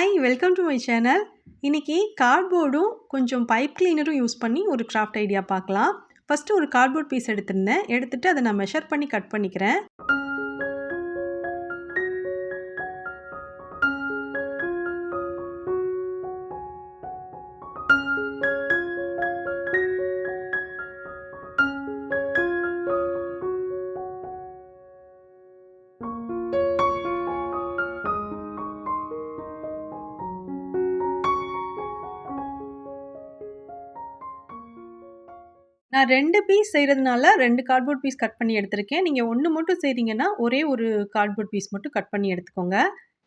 Hi! Welcome to my channel. இன்னைக்கு கார்ட்போர்டும், கொஞ்சம் pipe கிளீனரும் use பண்ணி ஒரு கிராஃப்ட் ஐடியா பார்க்கலாம். ஃபர்ஸ்ட்டு ஒரு கார்ட்போர்ட் பீஸ் எடுத்திருந்தேன். எடுத்துட்டு அத நான் மெஷர் பண்ணி கட் பண்ணிக்கிறேன். நான் 2 பீஸ் செய்றதுனால 2 கார்ட்போர்ட் பீஸ் கட் பண்ணி எடுத்திருக்கேன். நீங்க 1 மட்டும் செய்றீங்கன்னா, ஒரே ஒரு கார்ட்போர்ட் பீஸ் மட்டும் கட் பண்ணி எடுத்துக்கோங்க.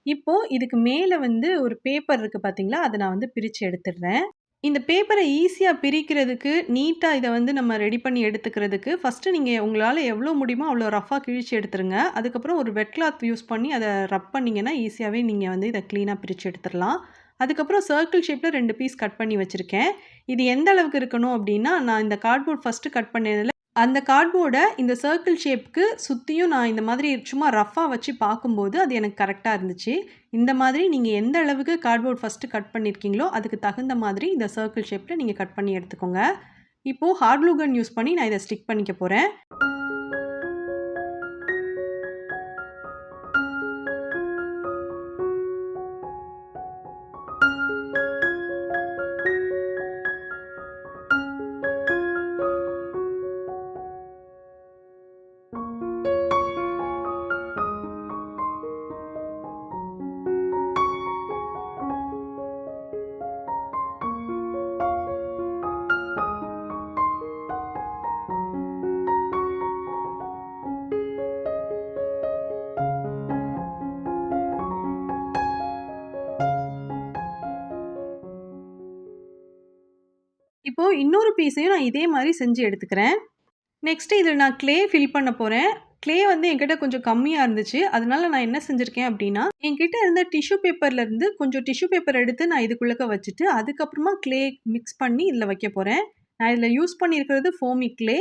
இப்போ இதுக்கு மேல வந்து ஒரு பேப்பர் இருக்கு பார்த்தீங்களா? அத நான் வந்து பிரிச்சு எடுத்துடுறேன். இந்த பேப்பர ஈஸியா பிரிக்கிறதுக்கு, நீட்டா இத வந்து நம்ம ரெடி பண்ணி எடுத்துக்கிறதுக்கு, ஃபர்ஸ்ட்டு நீங்க உங்களால எவ்வளோ முடியுமோ அவ்வளோ ரஃப்பா கிழிச்சு எடுத்துருங்க. அதுக்கப்புறம் ஒரு வெட் கிளாத் யூஸ் பண்ணி அத ரப் பண்ணீங்கன்னா, ஈஸியாவே நீங்க வந்து இத கிளீனா பிரிச்சு எடுத்துறலாம். அதுக்கப்புறம் சர்க்கிள் ஷேப்ல 2 பீஸ் கட் பண்ணி வச்சிருக்கேன். இது எந்த அளவுக்கு இருக்கணும் அப்டின்னா, நான் இந்த கார்ட்போர்ட் ஃபர்ஸ்ட்டு கட் பண்ணேன்ல, அந்த கார்ட்போர்ட இந்த சர்க்கிள் ஷேப்க்கு சுத்தியும் நான் இந்த மாதிரி சும்மா ரஃப்பா வச்சு பார்க்கும்போது, அது எனக்கு கரெக்ட்டா இருந்துச்சு. இந்த மாதிரி நீங்க எந்த அளவுக்கு கார்ட்போர்ட் ஃபர்ஸ்ட்டு கட் பண்ணியிருக்கீங்களோ, அதுக்கு தகுந்த மாதிரி இந்த சர்க்கிள் ஷேப்ல நீங்க கட் பண்ணி எடுத்துக்கோங்க. இப்போ ஹார்ட் க்ளூ கன் யூஸ் பண்ணி நான் இத ஸ்டிக் பண்ணிக்க போறேன். இப்போ இன்னொரு பீஸையும் நான் இதே மாரி செஞ்சு எடுத்துக்கிறேன். நெக்ஸ்ட்டு இதில நான் க்ளே ஃபில் பண்ண போறேன். க்ளே வந்து என்கிட்ட கொஞ்சம் கம்மியா இருந்துச்சு. அதனால நான் என்ன செஞ்சிருக்கேன் அப்டின்னா, என்கிட்ட இருந்த டிஷ்யூ பேப்பர்லேருந்து கொஞ்சம் டிஷ்யூ பேப்பர் எடுத்து நான் இதுக்குள்ளக்க வச்சுட்டு, அதுக்கப்புறமா க்ளே மிக்ஸ் பண்ணி இதில வைக்க போறேன். நான் இதில யூஸ் பண்ணியிருக்கிறது ஃபோமி க்ளே.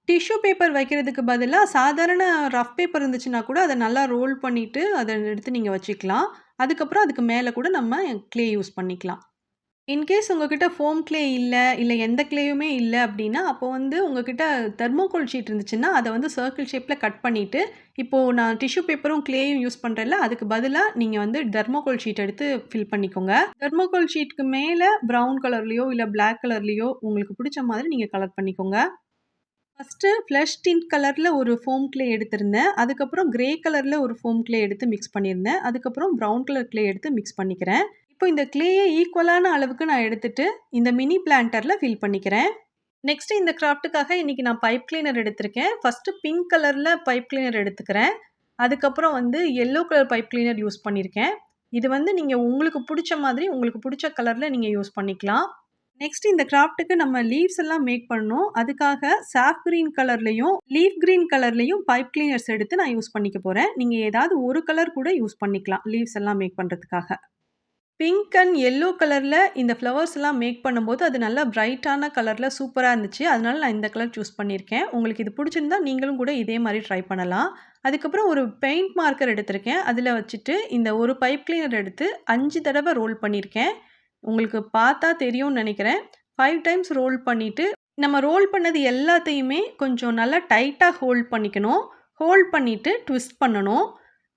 டிஷ்யூ பேப்பர் வைக்கிறதுக்கு பதிலா சாதாரண ரஃப் பேப்பர் இருந்துச்சுன்னா கூட அத நல்லா ரோல் பண்ணிட்டு, அத எடுத்து நீங்க வச்சுக்கலாம். அதுக்கப்புறம் அதுக்கு மேல கூட நம்ம க்ளே யூஸ் பண்ணிக்கலாம். இன்கேஸ் உங்ககிட்ட ஃபோம் க்ளே இல்ல எந்த க்ளேயுமே இல்ல அப்டின்னா, அப்போ வந்து உங்ககிட்ட தெர்மோகோல் ஷீட் இருந்துச்சுன்னா, அத வந்து சர்க்கிள் ஷேப்ல கட் பண்ணிட்டு, இப்போ நான் டிஷ்யூ பேப்பரும், க்ளேயும் யூஸ் பண்றேன்ல, அதுக்கு பதிலா நீங்க வந்து தெர்மோகோல் ஷீட் எடுத்து ஃபில் பண்ணிக்கோங்க. தெர்மோகோல் ஷீட்க்கு மேல ப்ரவுன் கலர்லயோ, இல்ல பிளாக் கலர்லயோ உங்களுக்கு புடிச்ச மாதிரி நீங்க கலர் பண்ணிக்கோங்க. ஃபர்ஸ்ட்டு ஃப்ளஷ் டின்ட் கலர்ல ஒரு ஃபோம் க்ளே எடுத்திருந்தேன். அதுக்கப்புறம் கிரே கலர்ல ஒரு ஃபோம் க்ளே எடுத்து மிக்ஸ் பண்ணியிருந்தேன். அதுக்கப்புறம் ப்ரவுன் கலர் க்ளே எடுத்து மிக்ஸ் பண்ணிக்கிறேன். இப்போ இந்த க்ளேய ஈக்குவலான அளவுக்கு நான் எடுத்துட்டு, இந்த மினி பிளான்டர்ல ஃபில் பண்ணிக்கிறேன். நெக்ஸ்ட் இந்த கிராஃப்ட்டுக்காக இன்னைக்கு நான் பைப் கிளீனர் எடுத்திருக்கேன். ஃபர்ஸ்ட்டு பிங்க் கலர்ல பைப் கிளீனர் எடுத்துக்கிறேன். அதுக்கப்புறம் வந்து yellow colour pipe cleaner use பண்ணியிருக்கேன். இது வந்து நீங்க உங்களுக்கு புடிச்ச மாதிரி, உங்களுக்கு புடிச்ச கலர்ல நீங்க யூஸ் பண்ணிக்கலாம். நெக்ஸ்ட் இந்த கிராஃப்ட்டுக்கு நம்ம லீவ்ஸ் எல்லாம் மேக் பண்ணணும். அதுக்காக சாஃப் கிரீன் கலர்லயும், லீஃப் கிரீன் கலர்லயும் பைப் கிளீனர்ஸ் எடுத்து நான் யூஸ் பண்ணிக்க போறேன். நீங்க ஏதாவது ஒரு கலர் கூட யூஸ் பண்ணிக்கலாம். லீவ்ஸ் எல்லாம் மேக் பண்றதுக்காக. பிங்க் அண்ட் யெல்லோ கலர்ல இந்த ஃப்ளவர்ஸ் எல்லாம் மேக் பண்ணும்போது, அது நல்லா பிரைட்டான கலர்ல சூப்பரா இருந்துச்சு. அதனால நான் இந்த கலர் சூஸ் பண்ணியிருக்கேன். உங்களுக்கு இது புடிச்சிருந்தா நீங்களும் கூட இதே மாரி ட்ரை பண்ணலாம். அதுக்கப்புறம் ஒரு பெயிண்ட் மார்க்கர் எடுத்திருக்கேன். அதில வச்சுட்டு இந்த ஒரு பைப் கிளீனர் எடுத்து 5 தடவ ரோல் பண்ணியிருக்கேன். உங்களுக்கு பார்த்தா தெரியும்னு நெனைக்கிறேன். 5 டைம்ஸ் ரோல் பண்ணிட்டு, நம்ம ரோல் பண்ணது எல்லாத்தையுமே கொஞ்சம் நல்லா டைட்டா ஹோல்ட் பண்ணிக்கணும். ஹோல்ட் பண்ணிட்டு ட்விஸ்ட் பண்ணணும்.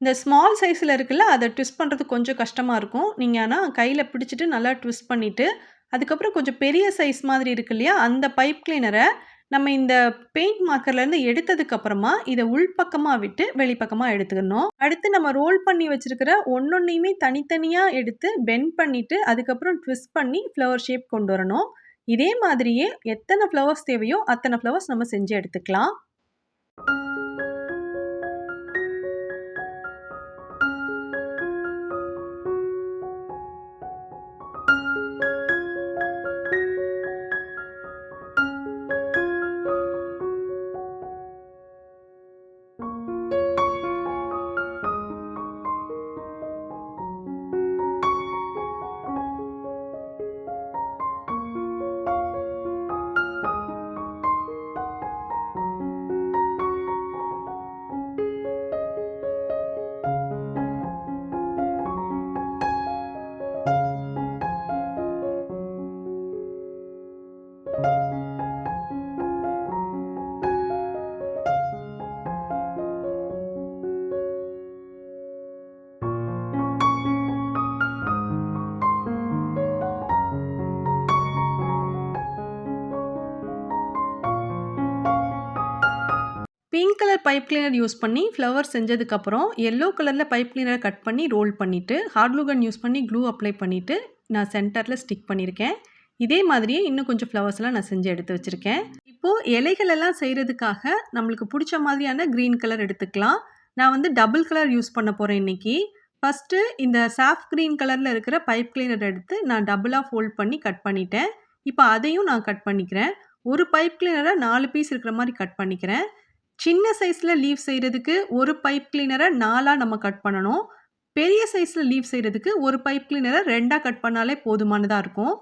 இந்த ஸ்மால் சைஸ்ல இருக்குல்ல, அத ட்விஸ்ட் பண்றது கொஞ்சம் கஷ்டமா இருக்கும். நீங்க ஆனா கையில பிடிச்சிட்டு நல்லா ட்விஸ்ட் பண்ணிட்டு, அதுக்கப்புறம் கொஞ்சம் பெரிய சைஸ் மாதிரி இருக்கு இல்லையா? அந்த பைப் கிளீனர நம்ம இந்த பெயிண்ட் மார்க்கர்லேருந்து எடுத்ததுக்கு அப்புறமா, இத உள்பக்கமா விட்டு வெளிப்பக்கமா எடுத்துக்கணும். அடுத்து நம்ம ரோல் பண்ணி வச்சிருக்கிற ஒண்ணொண்ணையுமே தனித்தனியா எடுத்து பெண்ட் பண்ணிட்டு, அதுக்கப்புறம் ட்விஸ்ட் பண்ணி ஃப்ளவர் ஷேப் கொண்டு வரணும். இதே மாதிரியே எத்தன ஃப்ளவர்ஸ் தேவையோ, அத்தன ஃப்ளவர்ஸ் நம்ம செஞ்சு எடுத்துக்கலாம். Pink colour pipe cleaner use பண்ணி ஃப்ளவர் செஞ்சதுக்கப்புறம் எல்லோ கலரில் பைப் கிளீனரை கட் பண்ணி ரோல் பண்ணிவிட்டு ஹார்ட் க்ளூ கன் யூஸ் பண்ணி க்ளூ அப்ளை பண்ணிவிட்டு நான் சென்டரில் ஸ்டிக் பண்ணியிருக்கேன். இதே மாதிரியே இன்னும் கொஞ்சம் ஃப்ளவர்ஸ்லாம் நான் செஞ்சு எடுத்து வச்சுருக்கேன். இப்போது இலைகள் எல்லாம் செய்கிறதுக்காக நம்மளுக்கு பிடிச்ச மாதிரியான க்ரீன் கலர் எடுத்துக்கலாம். நான் வந்து டபுள் கலர் யூஸ் பண்ண போகிறேன் இன்றைக்கி. ஃபஸ்ட்டு இந்த சாஃப்ட் க்ரீன் கலரில் இருக்கிற பைப் கிளீனர் எடுத்து நான் டபுளாக ஃபோல்ட் பண்ணி கட் பண்ணிட்டேன். இப்போ அதையும் நான் கட் பண்ணிக்கிறேன். ஒரு பைப் கிளீனரை 4 பீஸ் இருக்கிற மாதிரி கட் பண்ணிக்கிறேன். சின்ன சைஸில் லீவ் செய்கிறதுக்கு ஒரு பைப் கிளீனரை 4ஆக நம்ம கட் பண்ணணும். பெரிய சைஸில் லீவ் செய்கிறதுக்கு ஒரு பைப் கிளீனரை 2ஆக கட் பண்ணாலே போதுமானதாக இருக்கும்.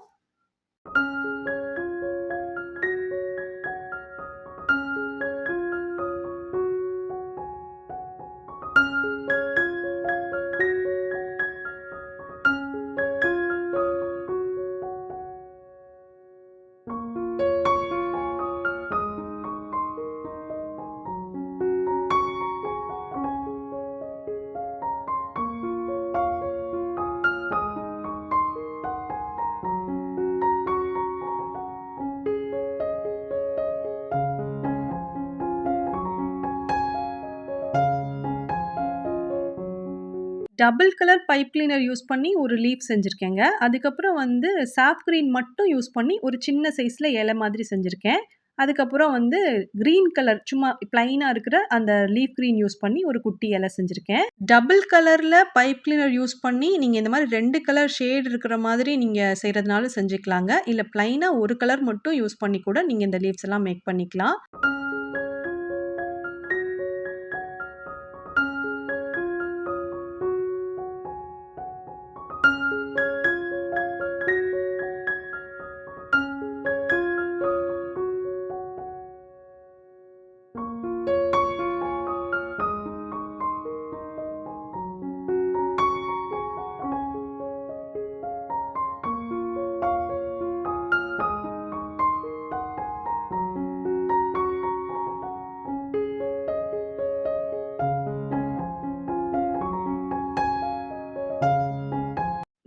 Double colour pipe cleaner use பண்ணி ஒரு லீஃப் செஞ்சுருக்கேங்க. அதுக்கப்புறம் வந்து சாஃப்ட் க்ரீன் மட்டும் யூஸ் பண்ணி ஒரு சின்ன சைஸில் இலை மாதிரி செஞ்சுருக்கேன். அதுக்கப்புறம் வந்து க்ரீன் கலர் சும்மா ப்ளைனாக இருக்கிற அந்த லீஃப் க்ரீன் யூஸ் பண்ணி ஒரு குட்டி இலை செஞ்சுருக்கேன். டபுள் கலரில் பைப் கிளீனர் யூஸ் பண்ணி நீங்கள் இந்த மாதிரி 2 கலர் ஷேட் இருக்கிற மாதிரி நீங்கள் செய்கிறதுனாலும் செஞ்சுக்கலாங்க. இல்லை ப்ளைனாக ஒரு கலர் மட்டும் யூஸ் பண்ணி கூட நீங்கள் இந்த லீவ்ஸ் எல்லாம் மேக் பண்ணிக்கலாம்.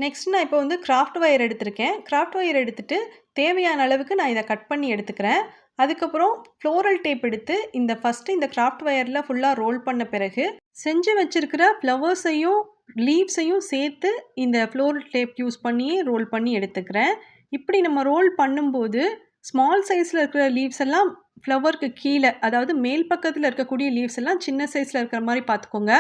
நெக்ஸ்ட் நான் இப்போ வந்து கிராஃப்ட் ஒயர் எடுத்திருக்கேன். கிராஃப்ட் ஒயர் எடுத்துட்டு தேவையான அளவுக்கு நான் இதை கட் பண்ணி எடுத்துக்கிறேன். அதுக்கப்புறம் ஃப்ளோரல் டேப் எடுத்து ஃபஸ்ட்டு இந்த கிராஃப்ட் ஒயரில் ஃபுல்லாக ரோல் பண்ண பிறகு செஞ்சு வச்சிருக்கிற ஃப்ளவர்ஸையும் லீவ்ஸையும் சேர்த்து இந்த ஃப்ளோரல் டேப் யூஸ் பண்ணியே ரோல் பண்ணி எடுத்துக்கிறேன். இப்படி நம்ம ரோல் பண்ணும்போது ஸ்மால் சைஸில் இருக்கிற லீவ்ஸ் எல்லாம் ஃப்ளவருக்கு கீழே, அதாவது மேல் பக்கத்தில் இருக்கக்கூடிய லீவ்ஸ் எல்லாம் சின்ன சைஸில் இருக்கிற மாதிரி பார்த்துக்கோங்க.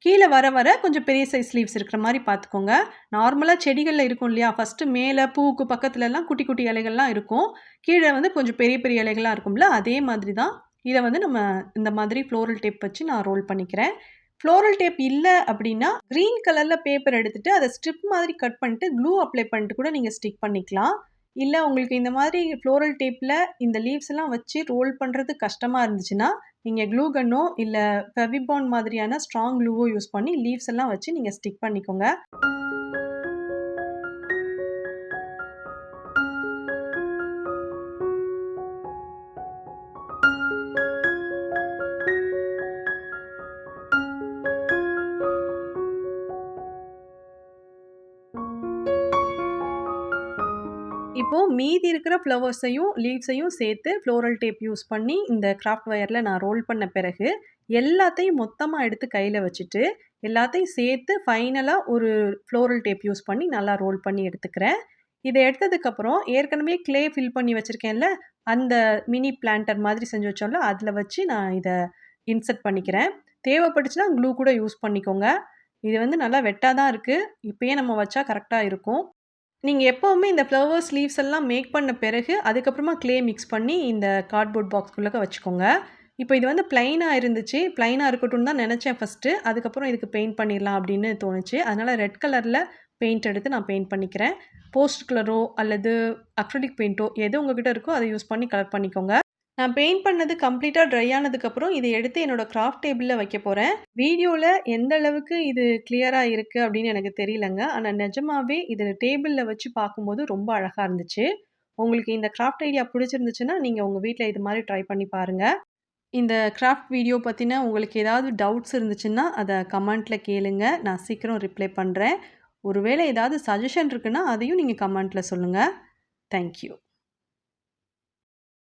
கீழே வர வர கொஞ்சம் பெரிய சைஸ் லீவ்ஸ் இருக்கிற மாதிரி பார்த்துக்கோங்க. நார்மலாக செடிகளில் இருக்கும் இல்லையா, ஃபஸ்ட்டு மேலே பூவுக்கு பக்கத்துலலாம் குட்டி குட்டி இலைகள்லாம் இருக்கும். கீழே வந்து கொஞ்சம் பெரிய பெரிய இலைகள்லாம் இருக்கும்ல, அதே மாதிரி தான் இதை வந்து நம்ம இந்த மாதிரி ஃப்ளோரல் டேப் வச்சு நான் ரோல் பண்ணிக்கிறேன். ஃப்ளோரல் டேப் இல்லை அப்படின்னா க்ரீன் கலரில் பேப்பர் எடுத்துகிட்டு அதை ஸ்ட்ரிப் மாதிரி கட் பண்ணிட்டு க்ளூ அப்ளை பண்ணிட்டு கூட நீங்கள் ஸ்டிக் பண்ணிக்கலாம். இல்லை உங்களுக்கு இந்த மாதிரி ஃப்ளோரல் டேப்பில் இந்த லீவ்ஸ் எல்லாம் வச்சு ரோல் பண்ணுறது கஷ்டமாக இருந்துச்சுன்னா நீங்கள் க்ளூ கன்னோ இல்லை ஃபெவிபாண்ட் மாதிரியான ஸ்ட்ராங் க்ளூவோ யூஸ் பண்ணி லீவ்ஸ் எல்லாம் வச்சு நீங்கள் ஸ்டிக் பண்ணிக்கோங்க. இப்போது மீதி இருக்கிற ஃப்ளவர்ஸையும் லீவ்ஸையும் சேர்த்து ஃப்ளோரல் டேப் யூஸ் பண்ணி இந்த கிராஃப்ட் ஒயரில் நான் ரோல் பண்ண பிறகு எல்லாத்தையும் மொத்தமாக எடுத்து கையில் வச்சுட்டு எல்லாத்தையும் சேர்த்து ஃபைனலாக ஒரு ஃப்ளோரல் டேப் யூஸ் பண்ணி நல்லா ரோல் பண்ணி எடுத்துக்கிறேன். இதை எடுத்ததுக்கப்புறம் ஏற்கனவே க்ளே ஃபில் பண்ணி வச்சுருக்கேன்ல, அந்த மினி பிளான்டர் மாதிரி செஞ்சு வச்சோம்ல, அதில் வச்சு நான் இதை இன்சர்ட் பண்ணிக்கிறேன். தேவைப்பட்டுச்சுன்னா க்ளூ கூட யூஸ் பண்ணிக்கோங்க. இது வந்து நல்லா வெட்டாக தான் இருக்குது. இப்போயே நம்ம வச்சா கரெக்டாக இருக்கும். நீங்க எப்பவுமே இந்த ஃப்ளவர்ஸ் லீவ்ஸ் எல்லாம் மேக் பண்ண பிறகு, அதுக்கப்புறமா க்ளே மிக்ஸ் பண்ணி இந்த கார்ட்போர்ட் பாக்ஸ்க்குள்ளக்க வச்சுக்கோங்க. இப்போ இது வந்து ப்ளைனா இருந்துச்சு. ப்ளைனா இருக்கட்டும்னு தான் நெனச்சேன் ஃபர்ஸ்ட்டு. அதுக்கப்புறம் இதுக்கு பெயிண்ட் பண்ணிடலாம் அப்படின்னு தோணுச்சு. அதனால ரெட் கலர்ல பெயிண்ட் எடுத்து நான் பெயிண்ட் பண்ணிக்கிறேன். போஸ்ட் கலரோ அல்லது அக்ரிலிக் பெயிண்ட்டோ எது உங்ககிட்ட இருக்கோ அதை யூஸ் பண்ணி கலர் பண்ணிக்கோங்க. நான் பெயிண்ட் பண்ணது கம்ப்ளீட்டாக ட்ரை ஆனதுக்கப்புறம் இதை எடுத்து என்னோட கிராஃப்ட் டேபிளில் வைக்க போகிறேன். வீடியோவில் எந்த அளவுக்கு இது கிளியராக இருக்குது அப்படின்னு எனக்கு தெரியலங்க. ஆனால் நிஜமாவே இது டேபிளில் வச்சு பார்க்கும்போது ரொம்ப அழகாக இருந்துச்சு. உங்களுக்கு இந்த கிராஃப்ட் ஐடியா பிடிச்சிருந்துச்சுன்னா நீங்கள் உங்கள் வீட்டில் இது மாதிரி ட்ரை பண்ணி பாருங்கள். இந்த கிராஃப்ட் வீடியோ பற்றின உங்களுக்கு ஏதாவது டவுட்ஸ் இருந்துச்சுன்னா அதை கமெண்ட்டில் கேளுங்க. நான் சீக்கிரம் ரிப்ளை பண்ணுறேன். ஒருவேளை ஏதாவது சஜஷன் இருக்குன்னா அதையும் நீங்கள் கமெண்ட்டில் சொல்லுங்கள். தேங்க்யூ.